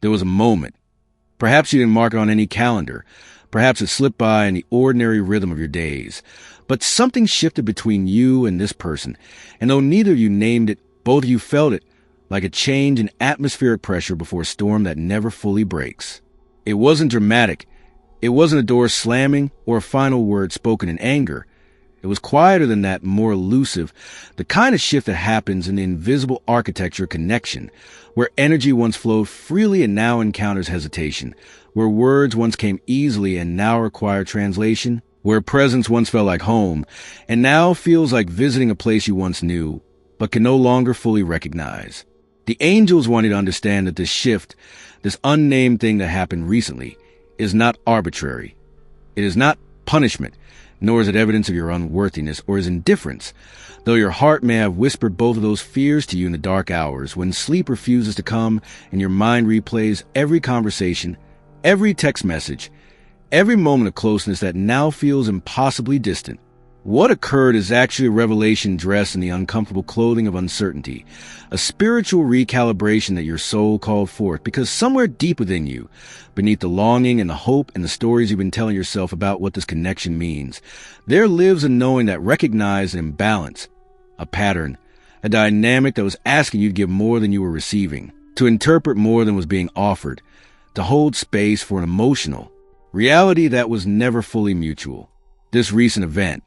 There was a moment. Perhaps you didn't mark it on any calendar. Perhaps it slipped by in the ordinary rhythm of your days. But something shifted between you and this person, and though neither of you named it, both of you felt it, like a change in atmospheric pressure before a storm that never fully breaks. It wasn't dramatic. It wasn't a door slamming or a final word spoken in anger. It was quieter than that, more elusive, the kind of shift that happens in the invisible architecture of connection, where energy once flowed freely and now encounters hesitation, where words once came easily and now require translation, where presence once felt like home and now feels like visiting a place you once knew, but can no longer fully recognize. The angels want you to understand that this shift, this unnamed thing that happened recently, is not arbitrary. It is not punishment, nor is it evidence of your unworthiness or his indifference, though your heart may have whispered both of those fears to you in the dark hours when sleep refuses to come and your mind replays every conversation, every text message, every moment of closeness that now feels impossibly distant. What occurred is actually a revelation dressed in the uncomfortable clothing of uncertainty, a spiritual recalibration that your soul called forth, because somewhere deep within you, beneath the longing and the hope and the stories you've been telling yourself about what this connection means, there lives a knowing that recognized an imbalance, a pattern, a dynamic that was asking you to give more than you were receiving, to interpret more than was being offered, to hold space for an emotional reality that was never fully mutual. This recent event,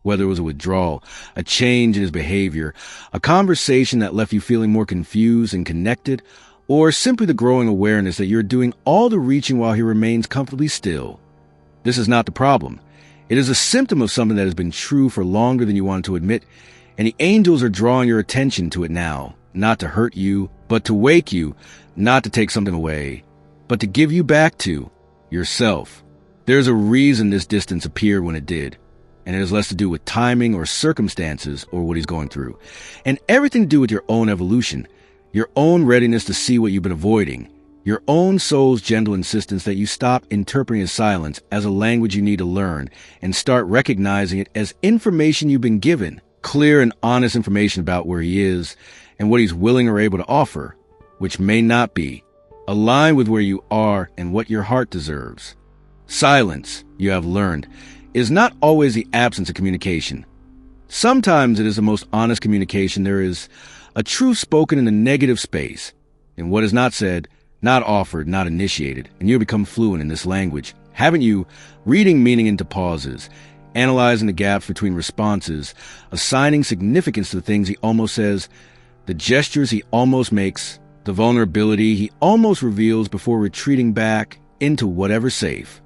whether it was a withdrawal, a change in his behavior, a conversation that left you feeling more confused and connected, or simply the growing awareness that you're doing all the reaching while he remains comfortably still. This is not the problem. It is a symptom of something that has been true for longer than you wanted to admit, and the angels are drawing your attention to it now, not to hurt you, but to wake you, not to take something away, but to give you back to yourself. There's a reason this distance appeared when it did. And it has less to do with timing or circumstances or what he's going through, and everything to do with your own evolution, your own readiness to see what you've been avoiding, your own soul's gentle insistence that you stop interpreting his silence as a language you need to learn and start recognizing it as information you've been given, clear and honest information about where he is and what he's willing or able to offer, which may not be aligned with where you are and what your heart deserves. Silence, you have learned, is not always the absence of communication. Sometimes it is the most honest communication there is, a truth spoken in the negative space, in what is not said, not offered, not initiated, and you become fluent in this language, haven't you, reading meaning into pauses, analyzing the gaps between responses, assigning significance to the things he almost says, the gestures he almost makes, the vulnerability he almost reveals before retreating back into whatever's safe.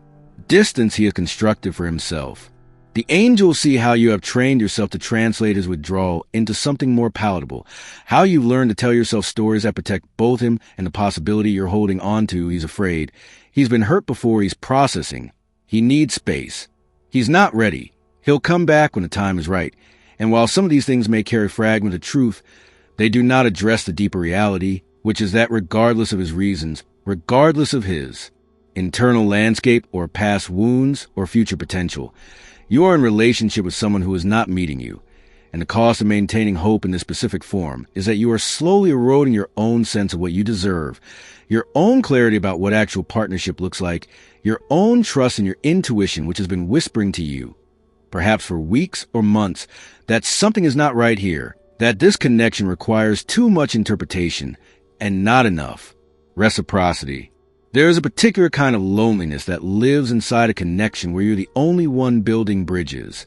Distance he has constructed for himself. The angels see how you have trained yourself to translate his withdrawal into something more palatable, how you've learned to tell yourself stories that protect both him and the possibility you're holding on to. He's afraid. He's been hurt before. He's processing. He needs space. He's not ready. He'll come back when the time is right. And while some of these things may carry fragments of truth, they do not address the deeper reality, which is that regardless of his reasons, regardless of his internal landscape or past wounds or future potential, you are in relationship with someone who is not meeting you, and the cost of maintaining hope in this specific form is that you are slowly eroding your own sense of what you deserve, your own clarity about what actual partnership looks like, your own trust in your intuition, which has been whispering to you, perhaps for weeks or months, that something is not right here, that this connection requires too much interpretation and not enough reciprocity. There is a particular kind of loneliness that lives inside a connection where you're the only one building bridges,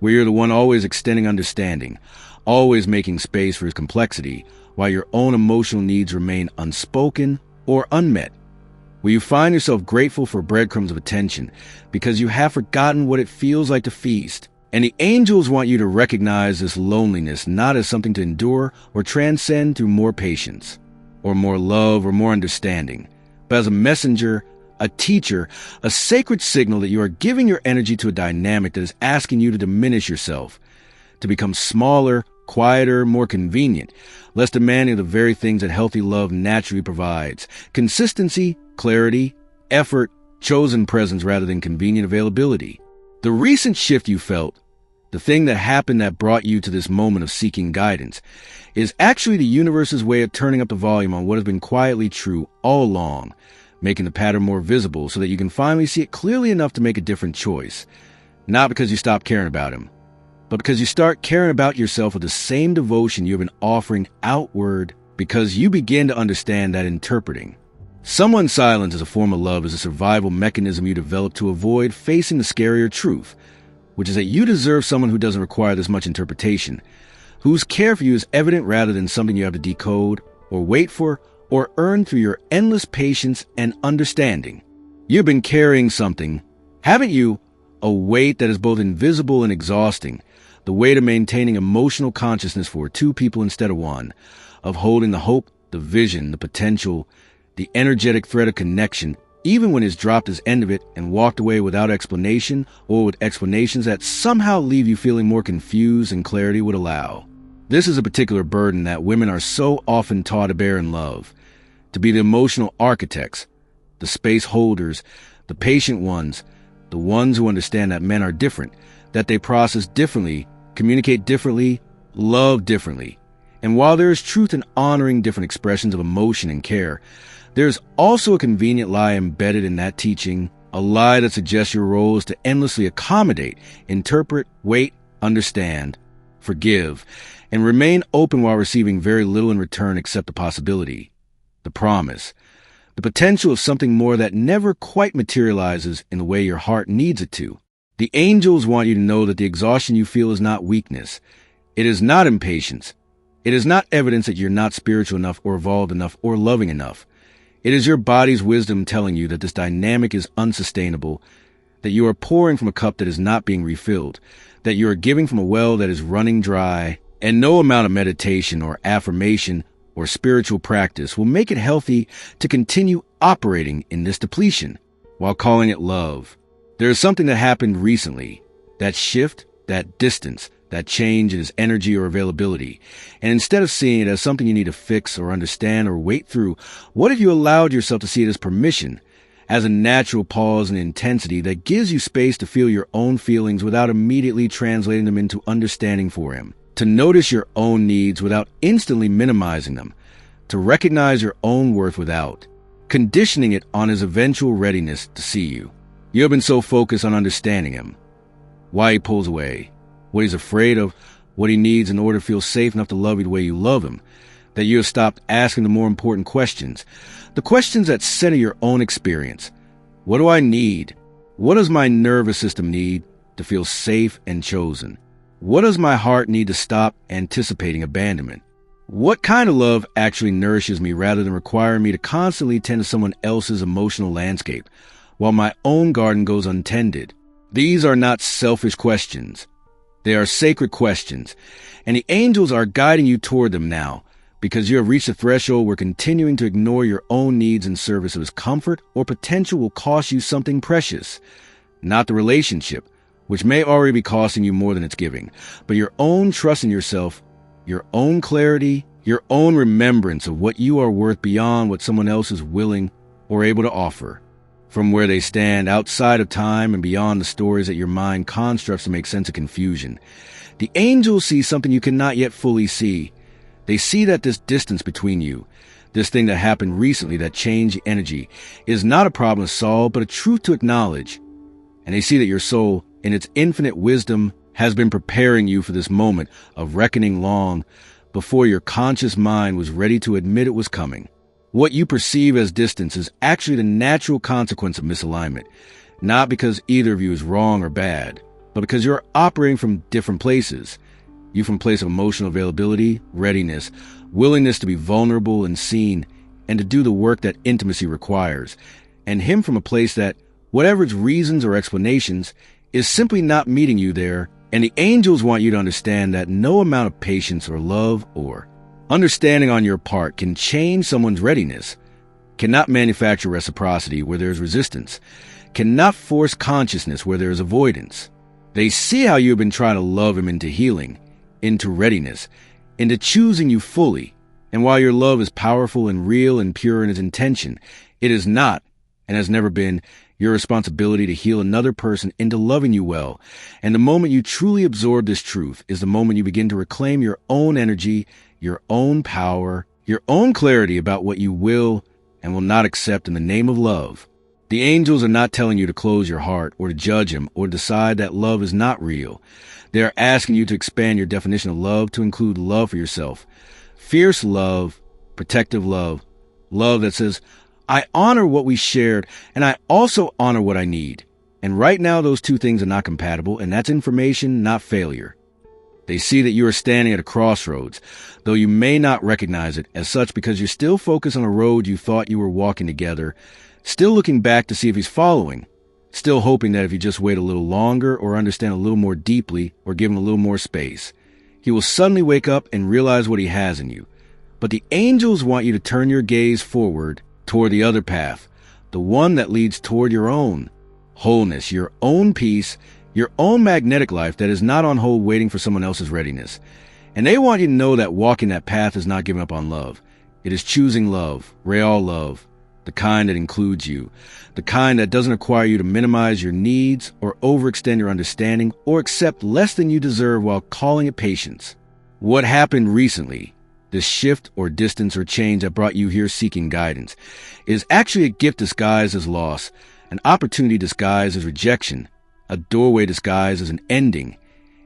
where you're the one always extending understanding, always making space for his complexity, while your own emotional needs remain unspoken or unmet, where you find yourself grateful for breadcrumbs of attention because you have forgotten what it feels like to feast. And the angels want you to recognize this loneliness not as something to endure or transcend through more patience, or more love or more understanding, but as a messenger, a teacher, a sacred signal that you are giving your energy to a dynamic that is asking you to diminish yourself, to become smaller, quieter, more convenient, less demanding of the very things that healthy love naturally provides: consistency, clarity, effort, chosen presence rather than convenient availability. The recent shift you felt, the thing that happened that brought you to this moment of seeking guidance, is actually the universe's way of turning up the volume on what has been quietly true all along, making the pattern more visible so that you can finally see it clearly enough to make a different choice. Not because you stop caring about him, but because you start caring about yourself with the same devotion you've been offering outward, because you begin to understand that interpreting someone's silence as a form of love is a survival mechanism you develop to avoid facing the scarier truth, which is that you deserve someone who doesn't require this much interpretation, whose care for you is evident rather than something you have to decode or wait for or earn through your endless patience and understanding. You've been carrying something, haven't you? A weight that is both invisible and exhausting, the weight of maintaining emotional consciousness for two people instead of one, of holding the hope, the vision, the potential, the energetic thread of connection, even when it's dropped his end of it and walked away without explanation or with explanations that somehow leave you feeling more confused than clarity would allow. This is a particular burden that women are so often taught to bear in love, to be the emotional architects, the space holders, the patient ones, the ones who understand that men are different, that they process differently, communicate differently, love differently. And while there is truth in honoring different expressions of emotion and care, there's also a convenient lie embedded in that teaching, a lie that suggests your role is to endlessly accommodate, interpret, wait, understand, forgive, and remain open while receiving very little in return except the possibility, the promise, the potential of something more that never quite materializes in the way your heart needs it to. The angels want you to know that the exhaustion you feel is not weakness. It is not impatience. It is not evidence that you're not spiritual enough or evolved enough or loving enough. It is your body's wisdom telling you that this dynamic is unsustainable, that you are pouring from a cup that is not being refilled, that you are giving from a well that is running dry, and no amount of meditation or affirmation or spiritual practice will make it healthy to continue operating in this depletion while calling it love. There is something that happened recently, that shift, that distance, that change in his energy or availability. And instead of seeing it as something you need to fix or understand or wait through, what if you allowed yourself to see it as permission, as a natural pause and intensity that gives you space to feel your own feelings without immediately translating them into understanding for him, to notice your own needs without instantly minimizing them, to recognize your own worth without conditioning it on his eventual readiness to see you. You have been so focused on understanding him, why he pulls away, what he's afraid of, what he needs in order to feel safe enough to love you the way you love him, that you have stopped asking the more important questions, the questions that center your own experience. What do I need? What does my nervous system need to feel safe and chosen? What does my heart need to stop anticipating abandonment? What kind of love actually nourishes me rather than requiring me to constantly tend to someone else's emotional landscape while my own garden goes untended? These are not selfish questions. They are sacred questions, and the angels are guiding you toward them now, because you have reached a threshold where continuing to ignore your own needs in service of his comfort or potential will cost you something precious. Not the relationship, which may already be costing you more than it's giving, but your own trust in yourself, your own clarity, your own remembrance of what you are worth beyond what someone else is willing or able to offer. From where they stand outside of time and beyond the stories that your mind constructs to make sense of confusion, the angels see something you cannot yet fully see. They see that this distance between you, this thing that happened recently that changed the energy, is not a problem to solve, but a truth to acknowledge. And they see that your soul, in its infinite wisdom, has been preparing you for this moment of reckoning long before your conscious mind was ready to admit it was coming. What you perceive as distance is actually the natural consequence of misalignment, not because either of you is wrong or bad, but because you're operating from different places. You from a place of emotional availability, readiness, willingness to be vulnerable and seen, and to do the work that intimacy requires, and him from a place that, whatever its reasons or explanations, is simply not meeting you there. And the angels want you to understand that no amount of patience or love or understanding on your part can change someone's readiness, cannot manufacture reciprocity where there is resistance, cannot force consciousness where there is avoidance. They see how you have been trying to love him into healing, into readiness, into choosing you fully. And while your love is powerful and real and pure in its intention, it is not, and has never been your responsibility to heal another person into loving you well. And the moment you truly absorb this truth is the moment you begin to reclaim your own energy, your own power, your own clarity about what you will and will not accept in the name of love. The angels are not telling you to close your heart or to judge him or decide that love is not real. They are asking you to expand your definition of love to include love for yourself. Fierce love, protective love, love that says, I honor what we shared, and I also honor what I need. And right now, those two things are not compatible, and that's information, not failure. They see that you are standing at a crossroads, though you may not recognize it as such because you're still focused on a road you thought you were walking together, still looking back to see if he's following, still hoping that if you just wait a little longer or understand a little more deeply or give him a little more space, he will suddenly wake up and realize what he has in you. But the angels want you to turn your gaze forward toward the other path, the one that leads toward your own wholeness, your own peace, your own magnetic life that is not on hold waiting for someone else's readiness. And they want you to know that walking that path is not giving up on love. It is choosing love, real love, the kind that includes you, the kind that doesn't require you to minimize your needs or overextend your understanding or accept less than you deserve while calling it patience. What happened recently, this shift or distance or change that brought you here seeking guidance, is actually a gift disguised as loss, an opportunity disguised as rejection, a doorway disguised as an ending.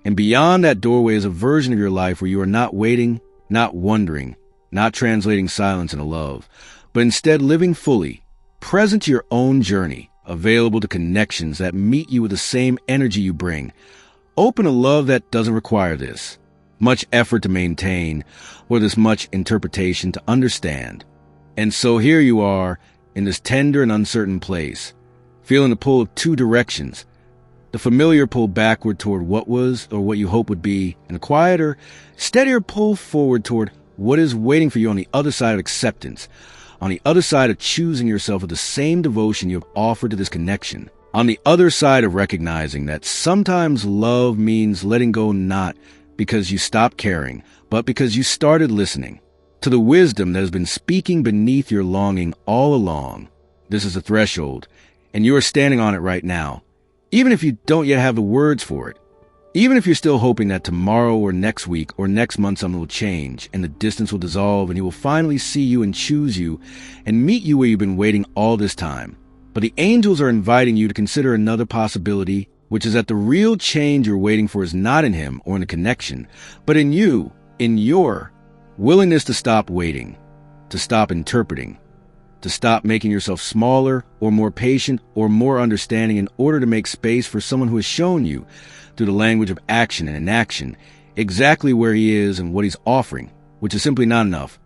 And beyond that doorway is a version of your life where you are not waiting, not wondering, not translating silence into love, but instead living fully, present to your own journey, available to connections that meet you with the same energy you bring, open to love that doesn't require this much effort to maintain, or this much interpretation to understand. And so here you are, in this tender and uncertain place, feeling the pull of two directions, the familiar pull backward toward what was or what you hope would be, and a quieter, steadier pull forward toward what is waiting for you on the other side of acceptance, on the other side of choosing yourself with the same devotion you have offered to this connection, on the other side of recognizing that sometimes love means letting go not because you stopped caring, but because you started listening to the wisdom that has been speaking beneath your longing all along. This is a threshold, and you are standing on it right now, even if you don't yet have the words for it, even if you're still hoping that tomorrow or next week or next month something will change and the distance will dissolve and he will finally see you and choose you and meet you where you've been waiting all this time. But the angels are inviting you to consider another possibility, which is that the real change you're waiting for is not in him or in the connection, but in you, in your willingness to stop waiting, to stop interpreting, to stop making yourself smaller or more patient or more understanding in order to make space for someone who has shown you, through the language of action and inaction, exactly where he is and what he's offering, which is simply not enough.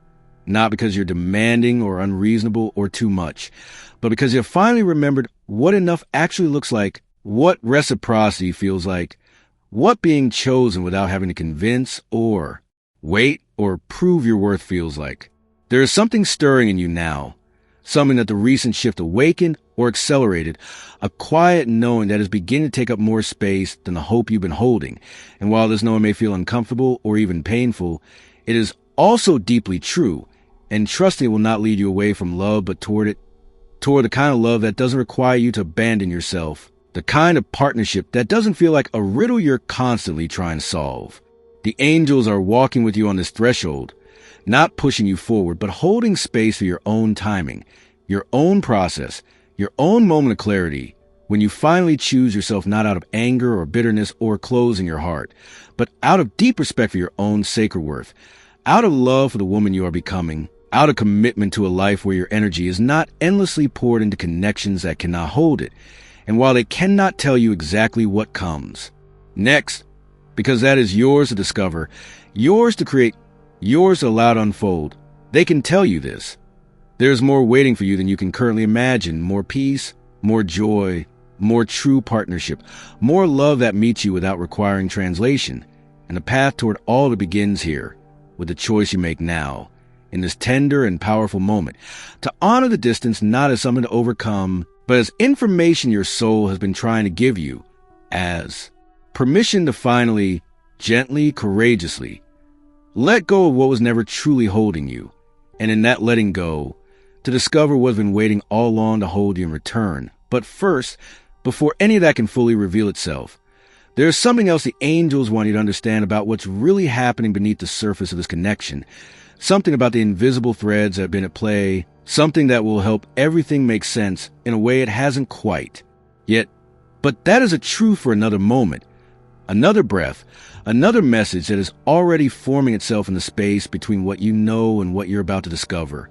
Not because you're demanding or unreasonable or too much, but because you've finally remembered what enough actually looks like, what reciprocity feels like, what being chosen without having to convince or wait or prove your worth feels like. There is something stirring in you now, something that the recent shift awakened or accelerated, a quiet knowing that is beginning to take up more space than the hope you've been holding. And while this knowing may feel uncomfortable or even painful, it is also deeply true, and trusting it will not lead you away from love, but toward it, toward the kind of love that doesn't require you to abandon yourself, the kind of partnership that doesn't feel like a riddle you're constantly trying to solve. The angels are walking with you on this threshold, not pushing you forward, but holding space for your own timing, your own process, your own moment of clarity, when you finally choose yourself not out of anger or bitterness or closing your heart, but out of deep respect for your own sacred worth, out of love for the woman you are becoming, out of commitment to a life where your energy is not endlessly poured into connections that cannot hold it, and while they cannot tell you exactly what comes next, because that is yours to discover, yours to create, yours to allow to unfold, they can tell you this. There's more waiting for you than you can currently imagine, more peace, more joy, more true partnership, more love that meets you without requiring translation, and the path toward all that begins here, with the choice you make now, in this tender and powerful moment, to honor the distance not as something to overcome, but as information your soul has been trying to give you, as permission to finally, gently, courageously, let go of what was never truly holding you, and in that letting go, to discover what's been waiting all along to hold you in return. But first, before any of that can fully reveal itself, there's something else the angels want you to understand about what's really happening beneath the surface of this connection. Something about the invisible threads that have been at play, something that will help everything make sense in a way it hasn't quite yet. But that is a truth for another moment, another breath, another message that is already forming itself in the space between what you know and what you're about to discover.